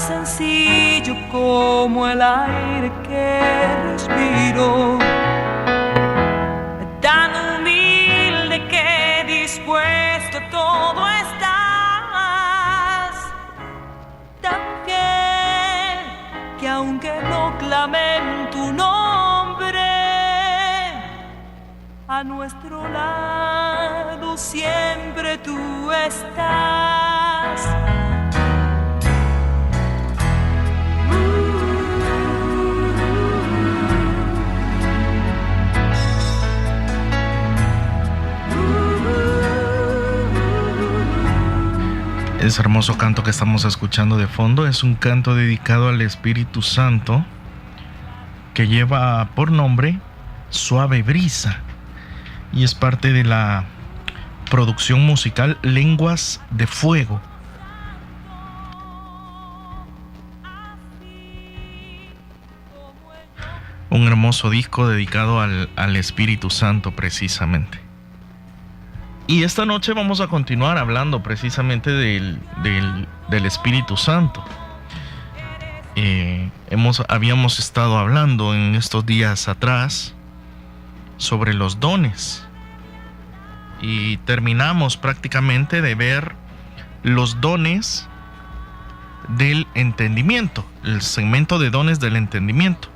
sencillo como el aire que respiro, tan humilde que dispuesto a todo estás, tan fiel que aunque no clamen tu nombre, a nuestro lado siempre tú estás. Ese hermoso canto que estamos escuchando de fondo es un canto dedicado al Espíritu Santo que lleva por nombre Suave Brisa y es parte de la producción musical Lenguas de Fuego. Un hermoso disco dedicado al Espíritu Santo precisamente. Y esta noche vamos a continuar hablando precisamente del Espíritu Santo. Habíamos estado hablando en estos días atrás sobre los dones. Y terminamos prácticamente de ver los dones del entendimiento, el segmento de dones del entendimiento.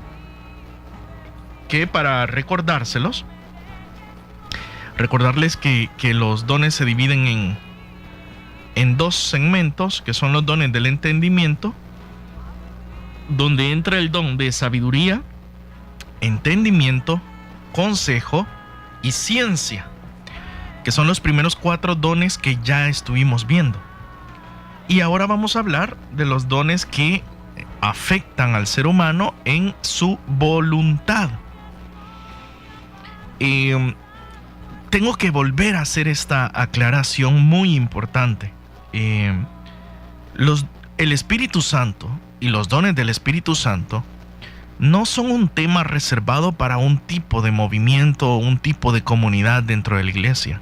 Que para recordarles que los dones se dividen en dos segmentos, que son los dones del entendimiento, donde entra el don de sabiduría, entendimiento, consejo y ciencia, que son los primeros 4 dones que ya estuvimos viendo. Y ahora vamos a hablar de los dones que afectan al ser humano en su voluntad. Tengo que volver a hacer esta aclaración muy importante. El Espíritu Santo y los dones del Espíritu Santo no son un tema reservado para un tipo de movimiento o un tipo de comunidad dentro de la iglesia.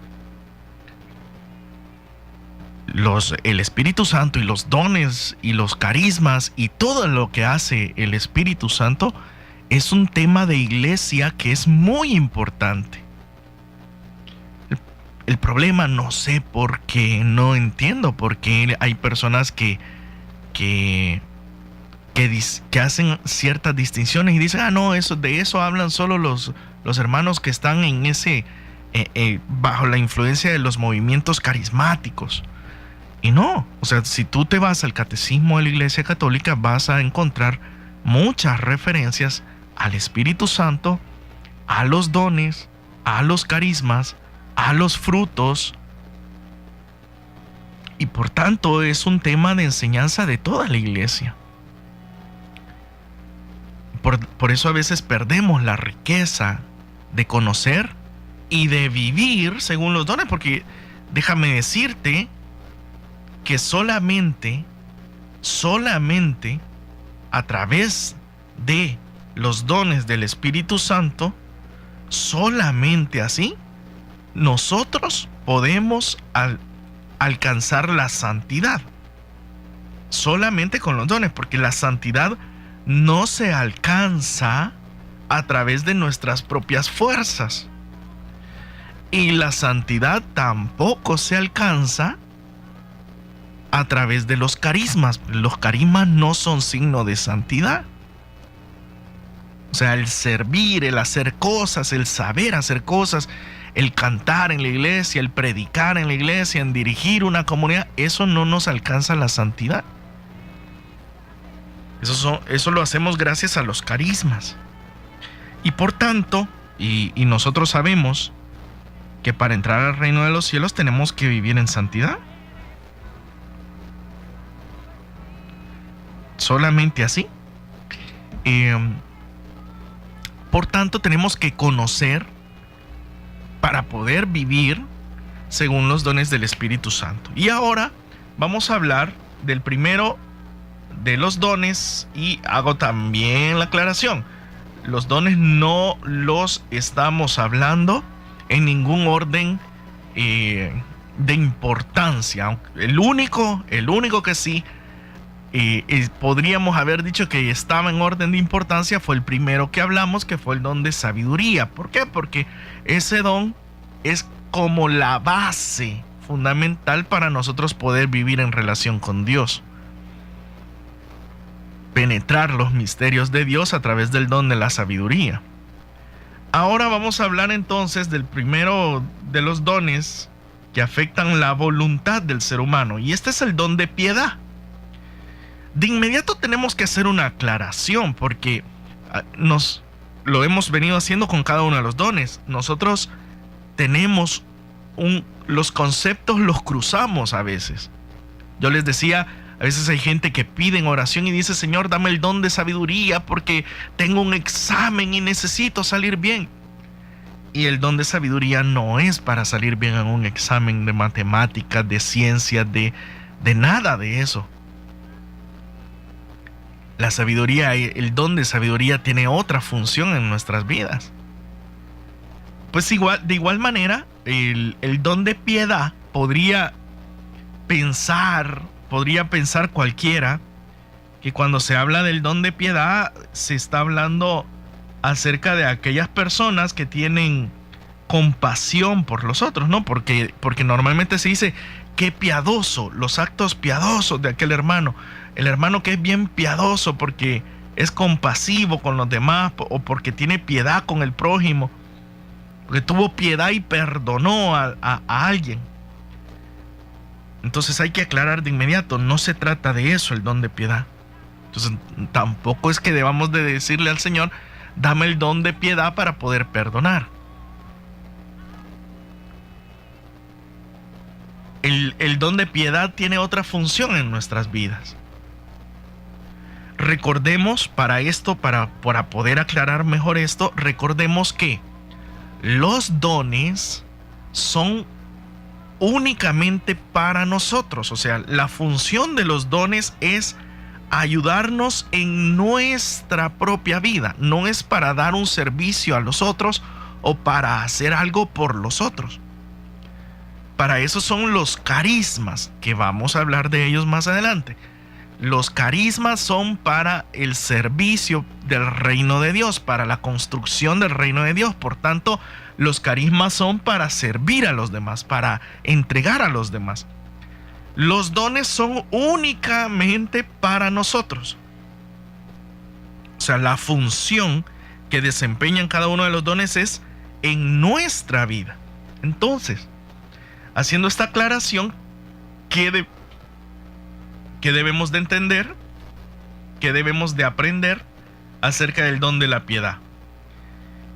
El Espíritu Santo y los dones y los carismas y todo lo que hace el Espíritu Santo es un tema de iglesia que es muy importante. El problema, no sé por qué, no entiendo por qué hay personas que hacen ciertas distinciones y dicen, de eso hablan solo los hermanos que están en bajo la influencia de los movimientos carismáticos. Y no, si tú te vas al catecismo de la Iglesia Católica, vas a encontrar muchas referencias al Espíritu Santo, a los dones, a los carismas, a los frutos, y por tanto es un tema de enseñanza de toda la iglesia. Por eso a veces perdemos la riqueza de conocer y de vivir según los dones, porque déjame decirte que solamente a través de los dones del Espíritu Santo, solamente así nosotros podemos alcanzar la santidad. Solamente con los dones, porque la santidad no se alcanza a través de nuestras propias fuerzas. Y la santidad tampoco se alcanza a través de los carismas. Los carismas no son signo de santidad. El servir, el hacer cosas, el saber hacer cosas, el cantar en la iglesia, el predicar en la iglesia, en dirigir una comunidad, eso no nos alcanza la santidad. Eso lo hacemos gracias a los carismas. Y por tanto, y nosotros sabemos que para entrar al reino de los cielos tenemos que vivir en santidad. Solamente así. Por tanto, tenemos que conocer para poder vivir según los dones del Espíritu Santo. Y ahora vamos a hablar del primero de los dones, y hago también la aclaración: los dones no los estamos hablando en ningún orden de importancia. El único que sí podríamos haber dicho que estaba en orden de importancia, fue el primero que hablamos, que fue el don de sabiduría. ¿Por qué? Porque ese don es como la base fundamental para nosotros poder vivir en relación con Dios. Penetrar los misterios de Dios a través del don de la sabiduría. Ahora vamos a hablar entonces del primero de los dones que afectan la voluntad del ser humano, y este es el don de piedad. De inmediato tenemos que hacer una aclaración, porque lo hemos venido haciendo con cada uno de los dones. Nosotros tenemos los conceptos los cruzamos a veces. Yo les decía, a veces hay gente que pide en oración y dice: Señor, dame el don de sabiduría porque tengo un examen y necesito salir bien. Y el don de sabiduría no es para salir bien en un examen de matemáticas, de ciencias, de nada de eso. La sabiduría, el don de sabiduría tiene otra función en nuestras vidas. Pues de igual manera, el don de piedad podría pensar cualquiera que cuando se habla del don de piedad se está hablando acerca de aquellas personas que tienen compasión por los otros, ¿no? Porque normalmente se dice: qué piadoso, los actos piadosos de aquel hermano. El hermano que es bien piadoso porque es compasivo con los demás, o porque tiene piedad con el prójimo, porque tuvo piedad y perdonó a alguien. Entonces hay que aclarar de inmediato, no se trata de eso el don de piedad. Entonces tampoco es que debamos de decirle al Señor: dame el don de piedad para poder perdonar. El don de piedad tiene otra función en nuestras vidas. Recordemos para poder aclarar mejor esto, recordemos que los dones son únicamente para nosotros. O sea, la función de los dones es ayudarnos en nuestra propia vida. No es para dar un servicio a los otros o para hacer algo por los otros. Para eso son los carismas, que vamos a hablar de ellos más adelante. Los carismas son para el servicio del reino de Dios, para la construcción del reino de Dios. Por tanto, los carismas son para servir a los demás, para entregar a los demás. Los dones son únicamente para nosotros. O sea, la función que desempeñan cada uno de los dones es en nuestra vida. Entonces, haciendo esta aclaración, ¿qué debemos de entender? ¿Qué debemos de aprender acerca del don de la piedad?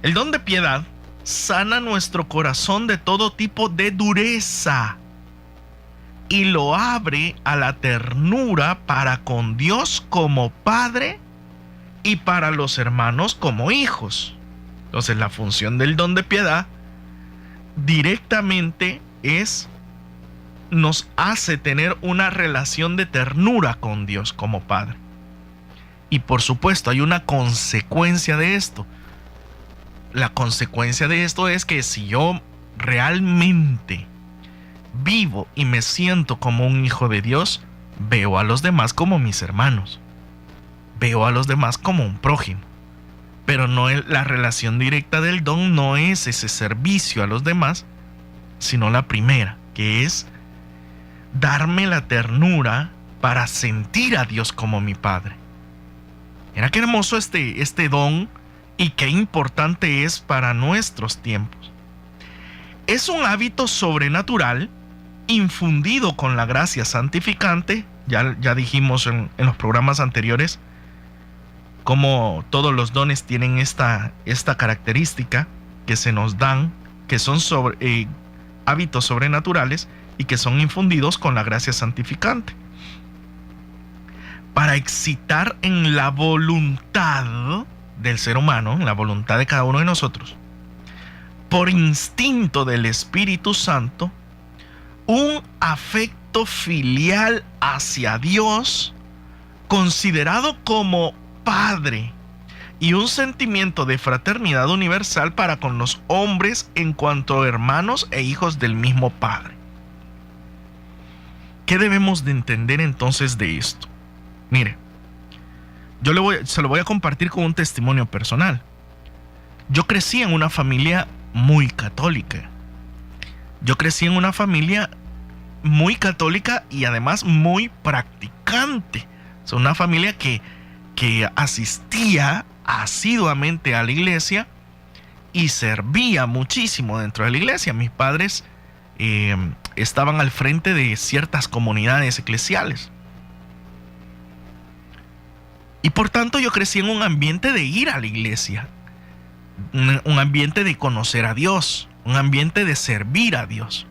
El don de piedad sana nuestro corazón de todo tipo de dureza y lo abre a la ternura para con Dios como Padre y para los hermanos como hijos. Entonces, la función del don de piedad directamente nos hace tener una relación de ternura con Dios como Padre. Y por supuesto hay una consecuencia de esto. La consecuencia de esto es que si yo realmente vivo y me siento como un hijo de Dios, veo a los demás como mis hermanos. Veo a los demás como un prójimo. Pero la relación directa del don no es ese servicio a los demás, sino la primera, que es darme la ternura para sentir a Dios como mi Padre. Mira qué hermoso este don y qué importante es para nuestros tiempos. Es un hábito sobrenatural infundido con la gracia santificante. Ya dijimos en los programas anteriores cómo todos los dones tienen esta característica que se nos dan, que son hábitos sobrenaturales y que son infundidos con la gracia santificante, para excitar en la voluntad del ser humano, en la voluntad de cada uno de nosotros, por instinto del Espíritu Santo, un afecto filial hacia Dios, considerado como Padre, y un sentimiento de fraternidad universal para con los hombres en cuanto a hermanos e hijos del mismo Padre. ¿Qué debemos de entender entonces de esto? Mire, se lo voy a compartir con un testimonio personal. Yo crecí en una familia muy católica. Yo crecí en una familia muy católica y además muy practicante. O sea, una familia que asistía asiduamente a la iglesia y servía muchísimo dentro de la iglesia. Mis padres estaban al frente de ciertas comunidades eclesiales. Y por tanto yo crecí en un ambiente de ir a la iglesia, un ambiente de conocer a Dios, un ambiente de servir a Dios.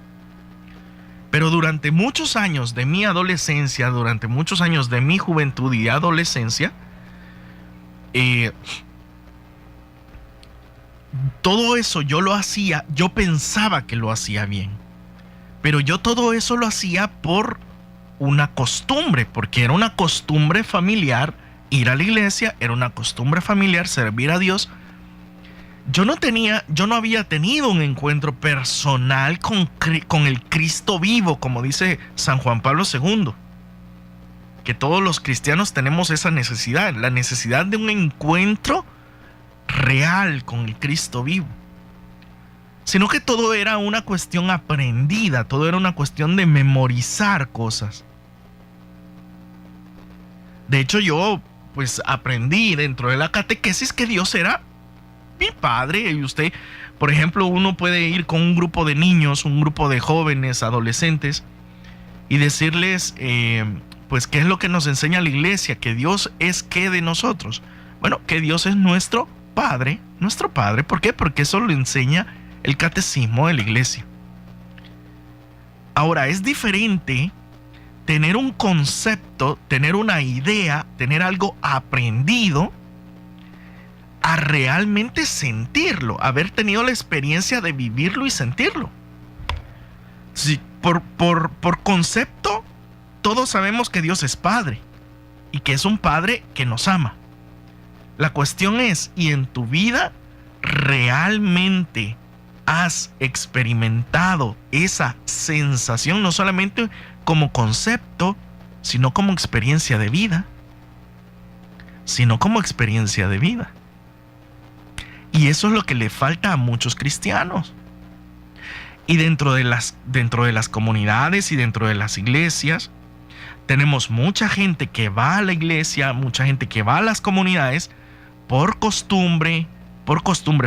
Pero durante muchos años de mi adolescencia, durante muchos años de mi juventud y adolescencia, todo eso yo lo hacía, yo pensaba que lo hacía bien. Pero yo todo eso lo hacía por una costumbre, porque era una costumbre familiar ir a la iglesia, era una costumbre familiar servir a Dios. Yo no había tenido un encuentro personal con el Cristo vivo, como dice San Juan Pablo II. Que todos los cristianos tenemos esa necesidad, la necesidad de un encuentro real con el Cristo vivo. Sino que todo era una cuestión aprendida, todo era una cuestión de memorizar cosas. De hecho, yo pues aprendí dentro de la catequesis que Dios era mi padre. Y usted, por ejemplo, uno puede ir con un grupo de niños, un grupo de jóvenes, adolescentes, y decirles, pues, ¿qué es lo que nos enseña la iglesia? Que Dios es ¿qué de nosotros? Bueno, que Dios es nuestro Padre, nuestro Padre. ¿Por qué? Porque eso lo enseña el catecismo de la iglesia. Ahora, es diferente tener un concepto, tener una idea, tener algo aprendido, a realmente sentirlo, haber tenido la experiencia de vivirlo y sentirlo. Sí, por concepto, todos sabemos que Dios es Padre y que es un Padre que nos ama. La cuestión es, ¿y en tu vida realmente has experimentado esa sensación, no solamente como concepto, sino como experiencia de vida? Sino como experiencia de vida. Y eso es lo que le falta a muchos cristianos. Y dentro de las comunidades y dentro de las iglesias, tenemos mucha gente que va a la iglesia, mucha gente que va a las comunidades por costumbre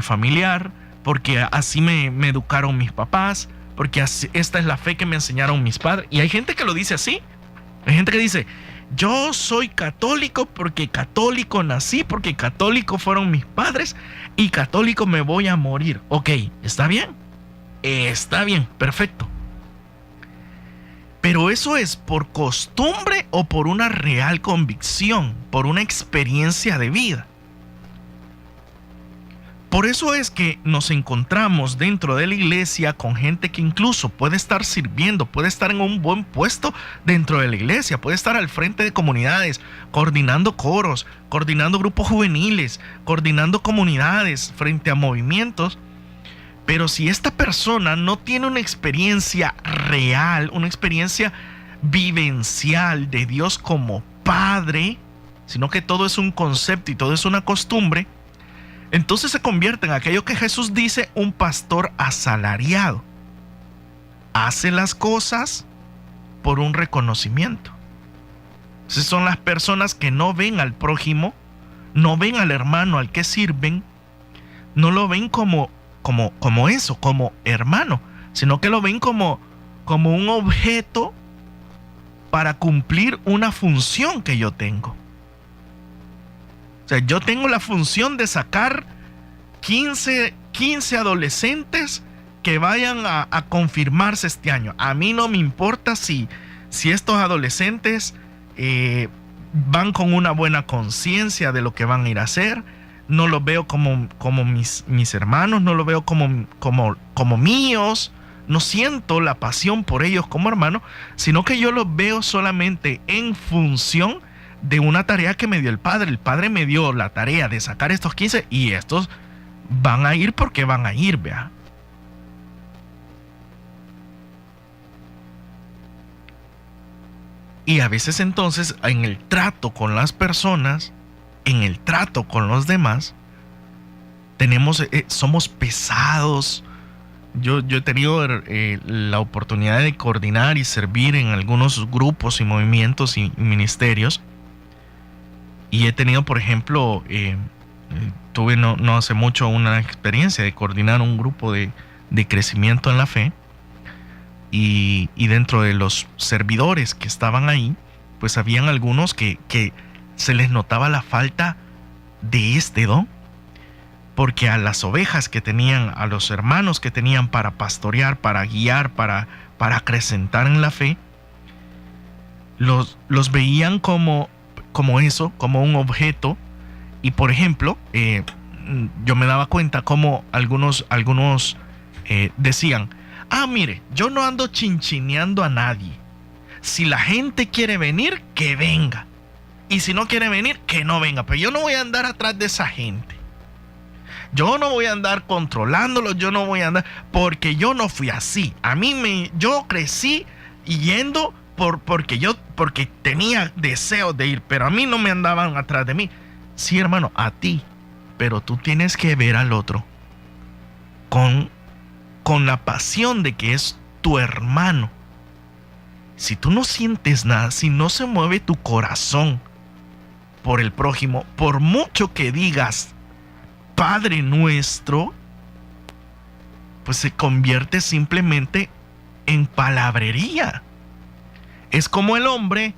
familiar, porque así me educaron mis papás, porque esta es la fe que me enseñaron mis padres. Y hay gente que lo dice así. Hay gente que dice, yo soy católico porque católico nací, porque católico fueron mis padres y católico me voy a morir. Ok, está bien, perfecto. Pero eso es por costumbre o por una real convicción, por una experiencia de vida. Por eso es que nos encontramos dentro de la iglesia con gente que incluso puede estar sirviendo, puede estar en un buen puesto dentro de la iglesia, puede estar al frente de comunidades, coordinando coros, coordinando grupos juveniles, coordinando comunidades frente a movimientos. Pero si esta persona no tiene una experiencia real, una experiencia vivencial de Dios como Padre, sino que todo es un concepto y todo es una costumbre, entonces se convierte en aquello que Jesús dice, un pastor asalariado. Hace las cosas por un reconocimiento. Esas son las personas que no ven al prójimo, no ven al hermano al que sirven, no lo ven como eso, como hermano, sino que lo ven como un objeto para cumplir una función que yo tengo. O sea, yo tengo la función de sacar 15 adolescentes que vayan a confirmarse este año. A mí no me importa si estos adolescentes van con una buena conciencia de lo que van a ir a hacer. No los veo como mis hermanos, no los veo como míos. No siento la pasión por ellos como hermanos, sino que yo los veo solamente en función de una tarea que me dio el Padre. El Padre me dio la tarea de sacar estos 15 y estos van a ir porque van a ir, vea. Y a veces entonces en el trato con las personas, en el trato con los demás, somos pesados. Yo he tenido la oportunidad de coordinar y servir en algunos grupos y movimientos y ministerios. Y he tenido, por ejemplo, tuve no hace mucho una experiencia de coordinar un grupo de crecimiento en la fe. Y dentro de los servidores que estaban ahí, pues habían algunos que se les notaba la falta de este don. Porque a las ovejas que tenían, a los hermanos que tenían para pastorear, para guiar, para acrecentar en la fe, los veían como eso, como un objeto. Y por ejemplo, yo me daba cuenta como algunos decían: mire, yo no ando chinchineando a nadie. Si la gente quiere venir, que venga. Y si no quiere venir, que no venga. Pero yo no voy a andar atrás de esa gente. Yo no voy a andar controlándolos, yo no voy a andar, porque yo no fui así. Yo crecí yendo porque tenía deseo de ir, pero a mí no me andaban atrás de mí. Sí, hermano, a ti, pero tú tienes que ver al otro con la pasión de que es tu hermano. Si tú no sientes nada, si no se mueve tu corazón por el prójimo, por mucho que digas Padre Nuestro, pues se convierte simplemente en palabrería. Es como el hombre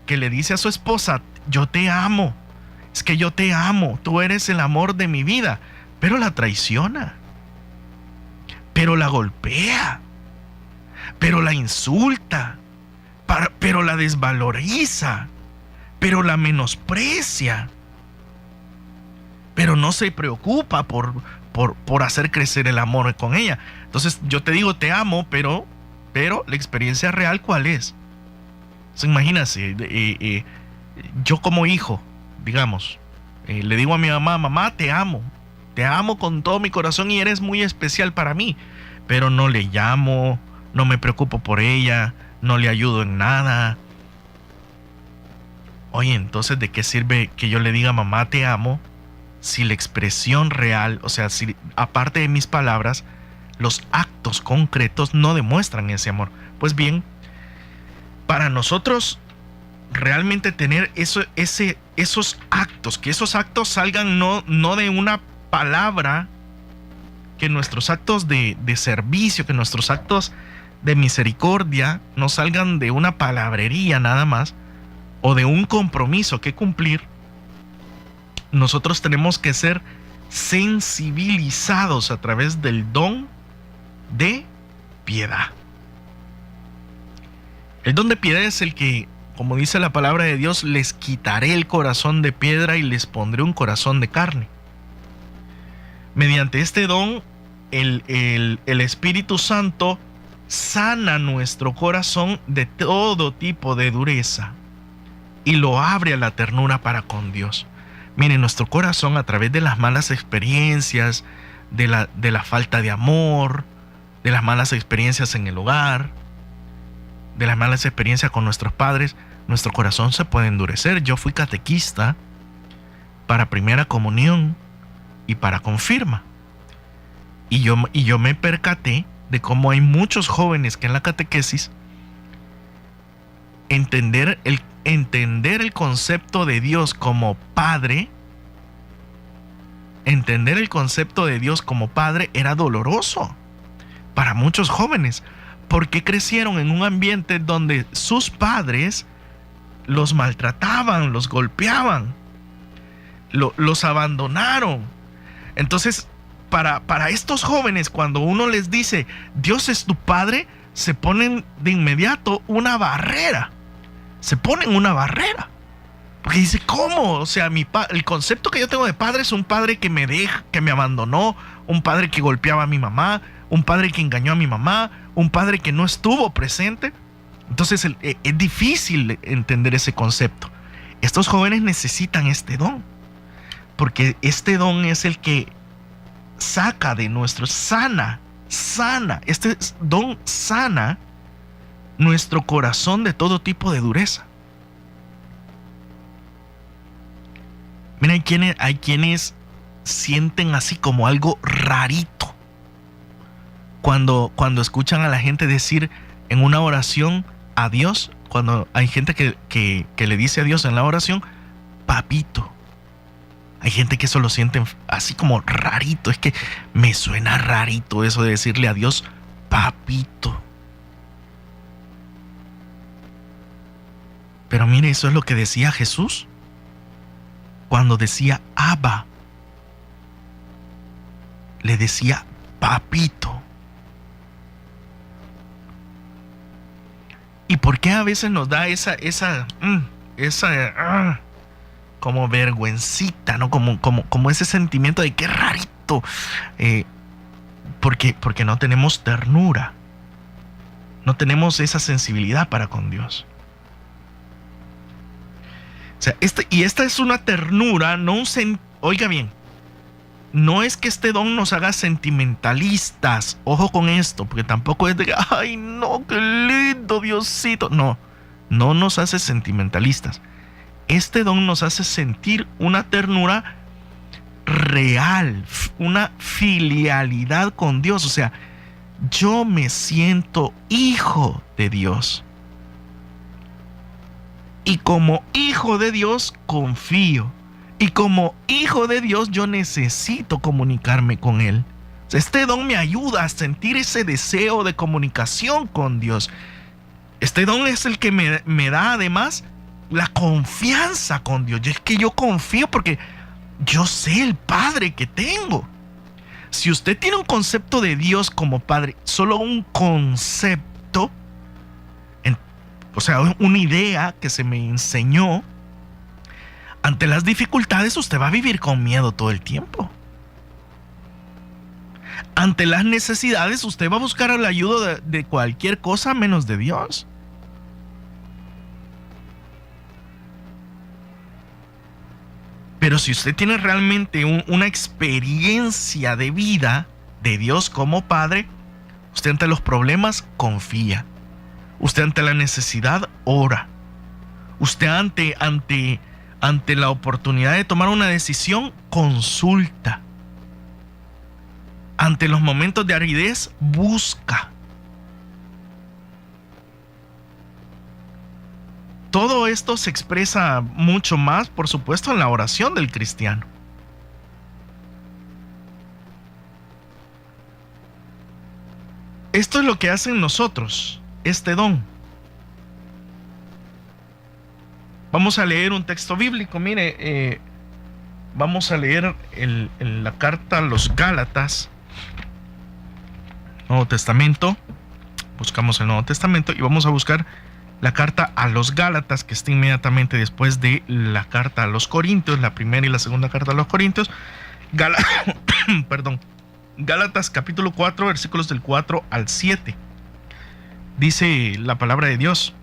que le dice a su esposa: yo te amo, es que yo te amo, tú eres el amor de mi vida, pero la traiciona, pero la golpea, pero la insulta, pero la desvaloriza, pero la menosprecia, pero no se preocupa por hacer crecer el amor con ella. Entonces yo te digo te amo, pero la experiencia real, ¿cuál es? Entonces, imagínate, yo como hijo, digamos, le digo a mi mamá: mamá, te amo con todo mi corazón y eres muy especial para mí, pero no le llamo, no me preocupo por ella, no le ayudo en nada. Oye, entonces, ¿de qué sirve que yo le diga mamá te amo si la expresión real, o sea, si aparte de mis palabras, los actos concretos no demuestran ese amor? Pues bien, para nosotros realmente tener esos actos, que esos actos salgan no de una palabra, que nuestros actos de servicio, que nuestros actos de misericordia no salgan de una palabrería nada más, o de un compromiso que cumplir. Nosotros tenemos que ser sensibilizados a través del don de piedad. El don de piedad es el que, como dice la palabra de Dios, les quitaré el corazón de piedra y les pondré un corazón de carne. Mediante este don, el Espíritu Santo sana nuestro corazón de todo tipo de dureza y lo abre a la ternura para con Dios. Miren, nuestro corazón, a través de las malas experiencias, de la falta de amor, de las malas experiencias en el hogar, de las malas experiencias con nuestros padres, nuestro corazón se puede endurecer. Yo fui catequista para primera comunión y para confirma. Y yo me percaté de cómo hay muchos jóvenes que en la catequesis entender el concepto de Dios como Padre, entender el concepto de Dios como Padre era doloroso para muchos jóvenes, porque crecieron en un ambiente donde sus padres los maltrataban, los golpeaban, los abandonaron. Entonces, para estos jóvenes, cuando uno les dice Dios es tu Padre, se ponen de inmediato una barrera. Se ponen una barrera. Porque dice, ¿cómo? O sea, el concepto que yo tengo de padre es un padre que me deja, que me abandonó, un padre que golpeaba a mi mamá, un padre que engañó a mi mamá, un padre que no estuvo presente. Entonces es difícil entender ese concepto. Estos jóvenes necesitan este don, porque este don es el que saca de nuestro, sana, este don sana nuestro corazón de todo tipo de dureza. Mira, hay quienes sienten así como algo rarito cuando escuchan a la gente decir en una oración a Dios, cuando hay gente que le dice a Dios en la oración, papito. Hay gente que eso lo sienten así como rarito. Es que me suena rarito eso de decirle a Dios, papito. Pero mire, eso es lo que decía Jesús cuando decía Abba. Le decía papito. ¿Y por qué a veces nos da esa como vergüencita, ¿no? Como ese sentimiento de qué rarito? Porque no tenemos ternura. No tenemos esa sensibilidad para con Dios. O sea, esta es una ternura, no oiga bien, no es que este don nos haga sentimentalistas. Ojo con esto, porque tampoco es de, ay no, qué lindo Diosito. No nos hace sentimentalistas. Este don nos hace sentir una ternura real, una filialidad con Dios. O sea, yo me siento hijo de Dios. Y como hijo de Dios confío. Y como hijo de Dios yo necesito comunicarme con Él. Este don me ayuda a sentir ese deseo de comunicación con Dios. Este don es el que me da además la confianza con Dios. Y es que yo confío porque yo sé el Padre que tengo. Si usted tiene un concepto de Dios como Padre, solo un concepto, o sea, una idea que se me enseñó, ante las dificultades usted va a vivir con miedo todo el tiempo. Ante las necesidades usted va a buscar la ayuda de cualquier cosa menos de Dios. Pero si usted tiene realmente una experiencia de vida de Dios como Padre, usted ante los problemas confía. Usted ante la necesidad ora. Usted ante la oportunidad de tomar una decisión consulta. Ante los momentos de aridez busca. Todo esto se expresa mucho más, por supuesto, en la oración del cristiano. Esto es lo que hace en nosotros este don. Vamos a leer un texto bíblico. Mire, vamos a leer la carta a los Gálatas, Nuevo Testamento. Buscamos el Nuevo Testamento y vamos a buscar la carta a los Gálatas, que está inmediatamente después de la carta a los Corintios, la primera y la segunda carta a los Corintios. Gálatas capítulo 4, versículos del 4 al 7. Dice la palabra de Dios: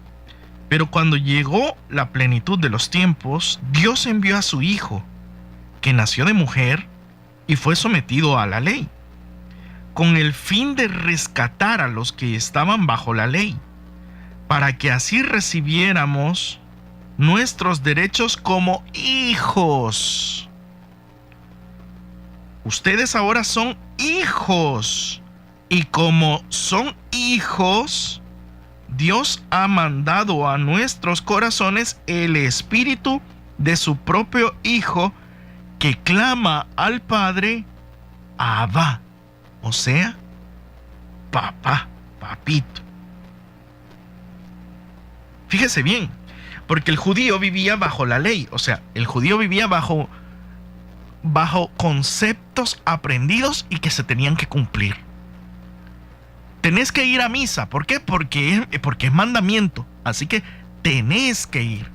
pero cuando llegó la plenitud de los tiempos, Dios envió a su Hijo, que nació de mujer y fue sometido a la ley, con el fin de rescatar a los que estaban bajo la ley, para que así recibiéramos nuestros derechos como hijos. Ustedes ahora son hijos, y como son hijos, Dios ha mandado a nuestros corazones el espíritu de su propio Hijo, que clama al Padre, Abba, o sea, papá, papito. Fíjese bien, porque el judío vivía bajo la ley, o sea, el judío vivía bajo conceptos aprendidos y que se tenían que cumplir. Tenés que ir a misa. ¿Por qué? Porque es mandamiento. Así que tenés que ir.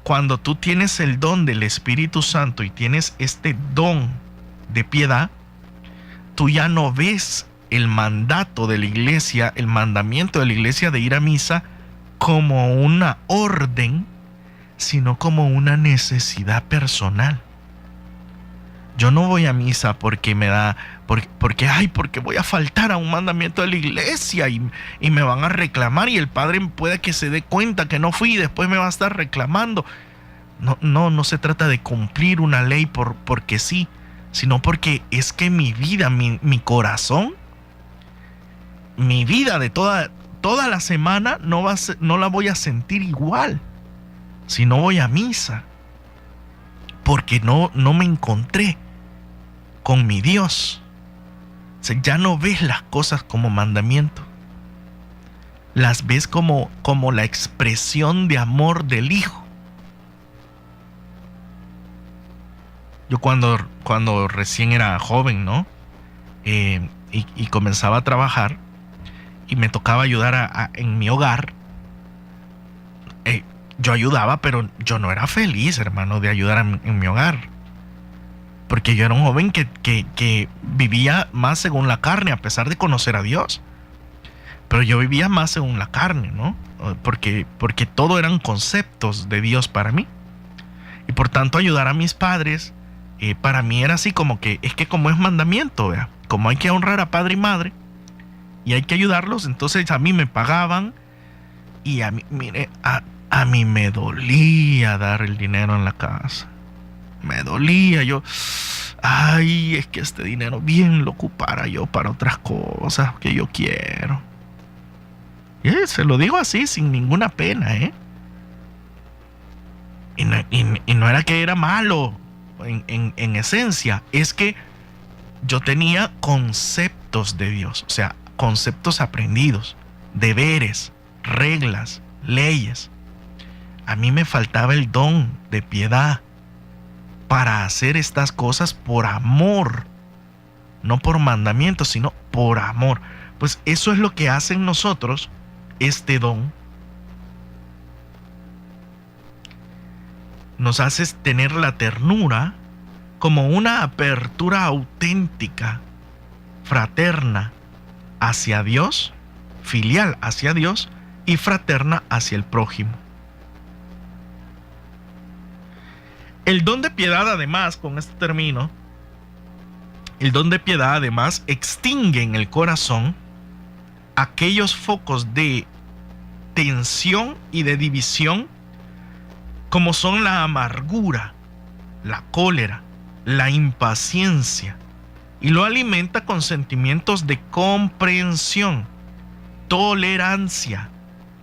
Cuando tú tienes el don del Espíritu Santo y tienes este don de piedad, tú ya no ves el mandato de la iglesia, el mandamiento de la iglesia de ir a misa como una orden, sino como una necesidad personal. Yo no voy a misa porque me da, porque voy a faltar a un mandamiento de la iglesia y me van a reclamar y el padre puede que se dé cuenta que no fui y después me va a estar reclamando. No se trata de cumplir una ley porque sí, sino porque es que mi vida, mi corazón, mi vida de toda la semana no la voy a sentir igual si no voy a misa, porque no me encontré con mi Dios. O sea, ya no ves las cosas como mandamiento, las ves como la expresión de amor del Hijo. Yo cuando recién era joven, ¿no? Y comenzaba a trabajar y me tocaba ayudar en mi hogar. Yo ayudaba, pero yo no era feliz, hermano, de ayudar en mi hogar. Porque yo era un joven que vivía más según la carne, a pesar de conocer a Dios. Pero yo vivía más según la carne, ¿no? Porque todo eran conceptos de Dios para mí. Y por tanto ayudar a mis padres, para mí era así como que como es mandamiento, ¿vea? Como hay que honrar a padre y madre y hay que ayudarlos, entonces a mí me pagaban y a mí, mire, a mí me dolía dar el dinero en la casa. Me dolía, es que este dinero bien lo ocupara yo para otras cosas que yo quiero. Y se lo digo así, sin ninguna pena, ¿eh? Y no era que era malo en esencia, es que yo tenía conceptos de Dios, o sea, conceptos aprendidos, deberes, reglas, leyes. A mí me faltaba el don de piedad para hacer estas cosas por amor, no por mandamiento, sino por amor. Pues eso es lo que hace en nosotros este don. Nos hace tener la ternura como una apertura auténtica, fraterna hacia Dios, filial hacia Dios y fraterna hacia el prójimo. El don de piedad, además, con esto termino, el don de piedad además extingue en el corazón aquellos focos de tensión y de división como son la amargura, la cólera, la impaciencia, y lo alimenta con sentimientos de comprensión, tolerancia,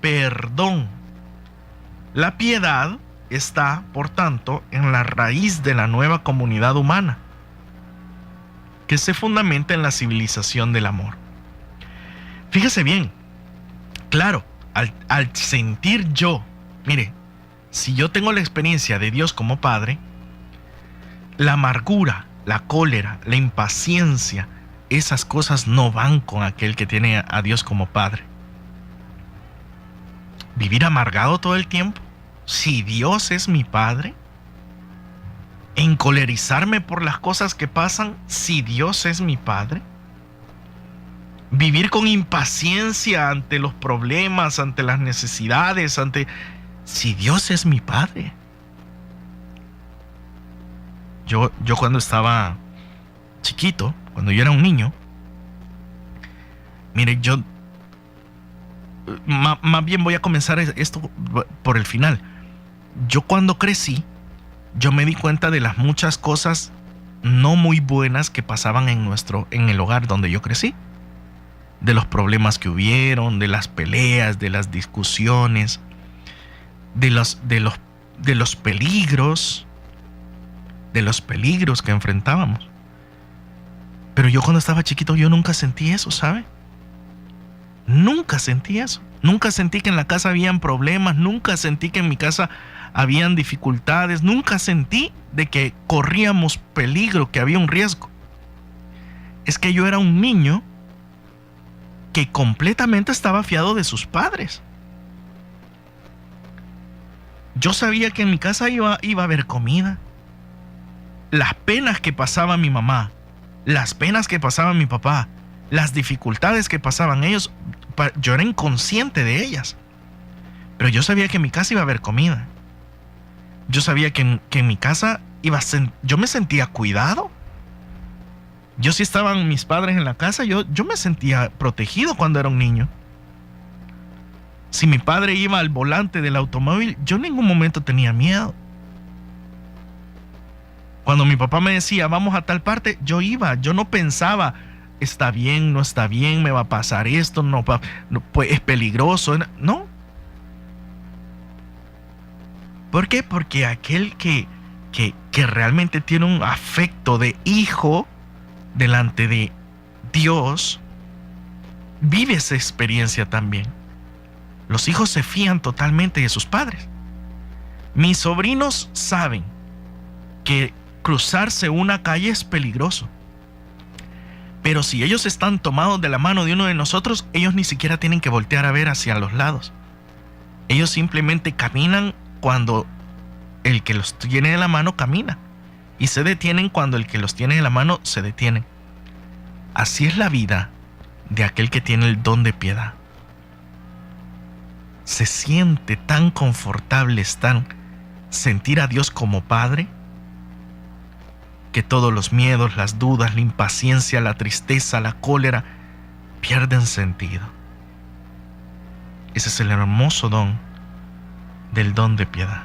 perdón. La piedad está, por tanto, en la raíz de la nueva comunidad humana, que se fundamenta en la civilización del amor. Fíjese bien, claro, al sentir yo, mire, si yo tengo la experiencia de Dios como Padre, la amargura, la cólera, la impaciencia, esas cosas no van con aquel que tiene a Dios como Padre. Vivir amargado todo el tiempo, si Dios es mi Padre, encolerizarme por las cosas que pasan, si Dios es mi Padre, vivir con impaciencia ante los problemas, ante las necesidades, si Dios es mi Padre. Yo cuando estaba chiquito, cuando yo era un niño, mire, yo más bien voy a comenzar esto por el final. Yo cuando crecí, yo me di cuenta de las muchas cosas no muy buenas que pasaban en el hogar donde yo crecí. De los problemas que hubieron, de las peleas, de las discusiones, de los peligros que enfrentábamos. Pero yo cuando estaba chiquito, yo nunca sentí eso, ¿sabe? Nunca sentí eso. Nunca sentí que en la casa habían problemas, nunca sentí que en mi casa habían dificultades, nunca sentí de que corríamos peligro, que había un riesgo. Es que yo era un niño que completamente estaba fiado de sus padres. Yo sabía que en mi casa iba a haber comida. Las penas que pasaba mi mamá, las penas que pasaba mi papá, las dificultades que pasaban ellos, yo era inconsciente de ellas. Pero yo sabía que en mi casa iba a haber comida. Yo sabía que en mi casa yo me sentía cuidado. Yo si estaban mis padres en la casa, yo me sentía protegido cuando era un niño. Si mi padre iba al volante del automóvil, yo en ningún momento tenía miedo. Cuando mi papá me decía, vamos a tal parte, yo iba, yo no pensaba, está bien, no está bien, me va a pasar esto, no, pues es peligroso. No. ¿Por qué? Porque aquel que realmente tiene un afecto de hijo delante de Dios, vive esa experiencia también. Los hijos se fían totalmente de sus padres. Mis sobrinos saben que cruzarse una calle es peligroso. Pero si ellos están tomados de la mano de uno de nosotros, ellos ni siquiera tienen que voltear a ver hacia los lados. Ellos simplemente caminan cuando el que los tiene de la mano camina. Y se detienen cuando el que los tiene de la mano se detiene. Así es la vida de aquel que tiene el don de piedad. Se siente tan confortable sentir a Dios como Padre, que todos los miedos, las dudas, la impaciencia, la tristeza, la cólera pierden sentido. Ese es el hermoso don del don de piedad.